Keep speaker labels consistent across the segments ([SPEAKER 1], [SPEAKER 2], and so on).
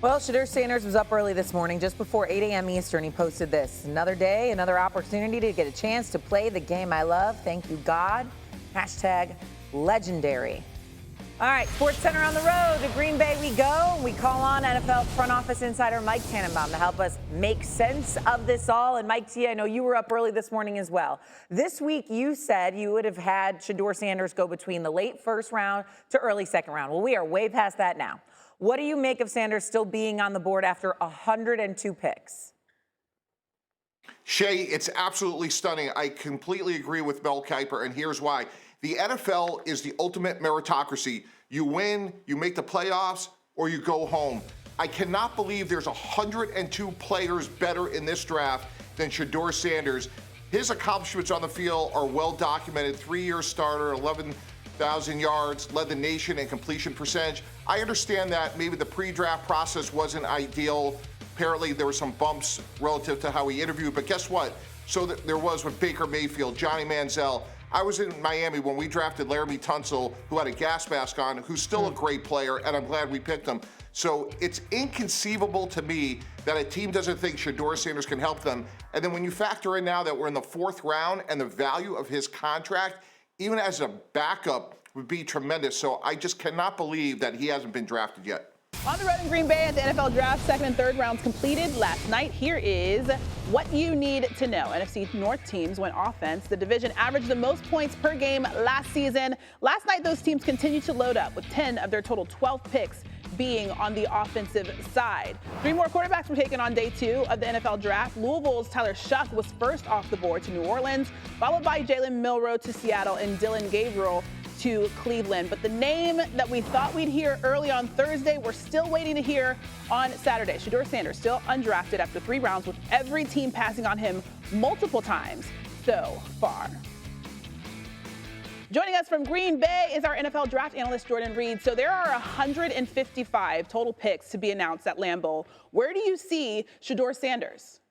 [SPEAKER 1] Well, Shedeur Sanders was up early this morning, just before 8 a.m. Eastern. He posted this: another day, another opportunity to get a chance to play the game I love. Thank you, God. #legendary. All right, SportsCenter on the road. To Green Bay we go. We call on NFL front office insider Mike Tannenbaum to help us make sense of this all. And Mike T, I know you were up early this morning as well. This week you said you would have had Shedeur Sanders go between the late first round to early second round. Well, we are way past that now. What do you make of Sanders still being on the board after 102 picks?
[SPEAKER 2] Shay, it's absolutely stunning. I completely agree with Mel Kiper, and here's why. The NFL is the ultimate meritocracy. You win, you make the playoffs, or you go home. I cannot believe there's 102 players better in this draft than Shedeur Sanders. His accomplishments on the field are well documented. 3-year starter, 11,000 yards, led the nation in completion percentage. I understand that maybe the pre-draft process wasn't ideal. Apparently there were some bumps relative to how he interviewed, but guess what? So there was with Baker Mayfield, Johnny Manziel. I was in Miami when we drafted Laramie Tunsil, who had a gas mask on, who's still a great player, and I'm glad we picked him. So it's inconceivable to me that a team doesn't think Shedeur Sanders can help them. And then when you factor in now that we're in the 4th round and the value of his contract, even as a backup, would be tremendous. So I just cannot believe that he hasn't been drafted yet.
[SPEAKER 3] On the road in Green Bay at the NFL Draft, 2nd and 3rd rounds completed last night. Here is what you need to know. NFC North teams went offense. The division averaged the most points per game last season. Last night, those teams continued to load up with 10 of their total 12 picks being on the offensive side. 3 more quarterbacks were taken on day 2 of the NFL Draft. Louisville's Tyler Shuck was first off the board to New Orleans, followed by Jalen Milroe to Seattle and Dylan Gabriel to Cleveland. But the name that we thought we'd hear early on Thursday, we're still waiting to hear on Saturday. Shedeur Sanders still undrafted after 3 rounds, with every team passing on him multiple times so far. Joining us from Green Bay is our NFL draft analyst, Jordan Reid. So there are 155 total picks to be announced at Lambeau. Where do you see Shedeur Sanders?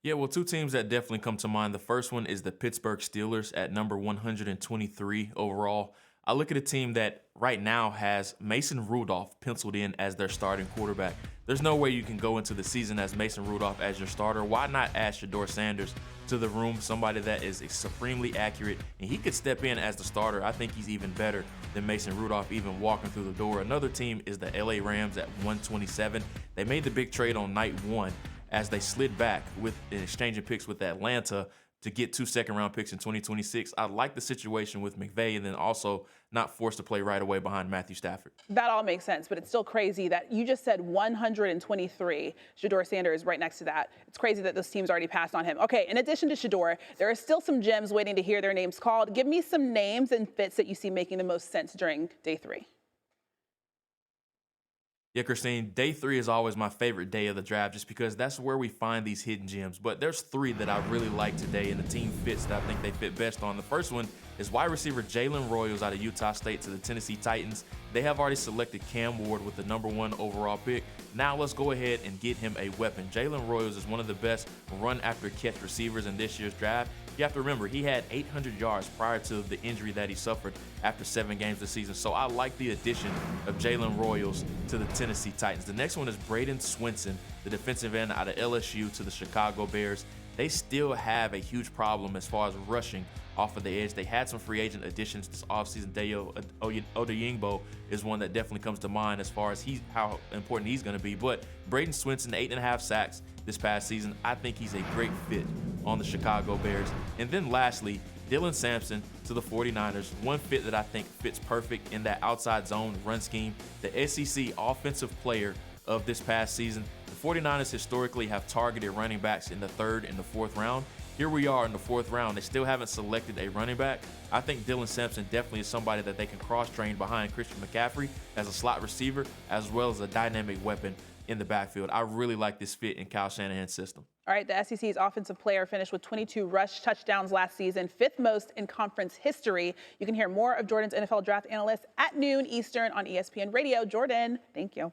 [SPEAKER 4] Yeah, well, 2 teams that definitely come to mind. The first one is the Pittsburgh Steelers at number 123 overall. I look at a team that right now has Mason Rudolph penciled in as their starting quarterback. There's no way you can go into the season as Mason Rudolph as your starter. Why not add Shedeur Sanders to the room, somebody that is supremely accurate, and he could step in as the starter. I think he's even better than Mason Rudolph even walking through the door. Another team is the LA Rams at 127. They made the big trade on night 1 as they slid back with exchanging picks with Atlanta to get 2 second-round picks in 2026. I like the situation with McVay, and then also not forced to play right away behind Matthew Stafford.
[SPEAKER 3] That all makes sense, but it's still crazy that you just said 123. Shedeur Sanders right next to that. It's crazy that those teams already passed on him. Okay, in addition to Shedeur, there are still some gems waiting to hear their names called. Give me some names and fits that you see making the most sense during day 3.
[SPEAKER 4] Yeah, Christine, day 3 is always my favorite day of the draft just because that's where we find these hidden gems. But there's 3 that I really like today, and the team fits that I think they fit best on. The first one is wide receiver Jalen Royals out of Utah State to the Tennessee Titans. They have already selected Cam Ward with the number 1 overall pick. Now let's go ahead and get him a weapon. Jalen Royals is one of the best run-after-catch receivers in this year's draft. You have to remember, he had 800 yards prior to the injury that he suffered after 7 games this season. So I like the addition of Jalen Royals to the Tennessee Titans. The next one is Braden Swinson, the defensive end out of LSU to the Chicago Bears. They still have a huge problem as far as rushing off of the edge. They had some free agent additions this offseason. Dayo Odeyingbo is one that definitely comes to mind as far as how important he's going to be. But Braden Swinson, 8.5 sacks this past season. I think he's a great fit on the Chicago Bears. And then lastly, Dylan Sampson to the 49ers. One fit that I think fits perfect in that outside zone run scheme. The SEC offensive player of this past season. The 49ers historically have targeted running backs in the 3rd and the 4th round. Here we are in the 4th round. They still haven't selected a running back. I think Dylan Sampson definitely is somebody that they can cross-train behind Christian McCaffrey as a slot receiver, as well as a dynamic weapon in the backfield. I really like this fit in Kyle Shanahan's system.
[SPEAKER 3] All right, the SEC's offensive player finished with 22 rush touchdowns last season, 5th most in conference history. You can hear more of Jordan's NFL draft analyst at noon Eastern on ESPN Radio. Jordan, thank you.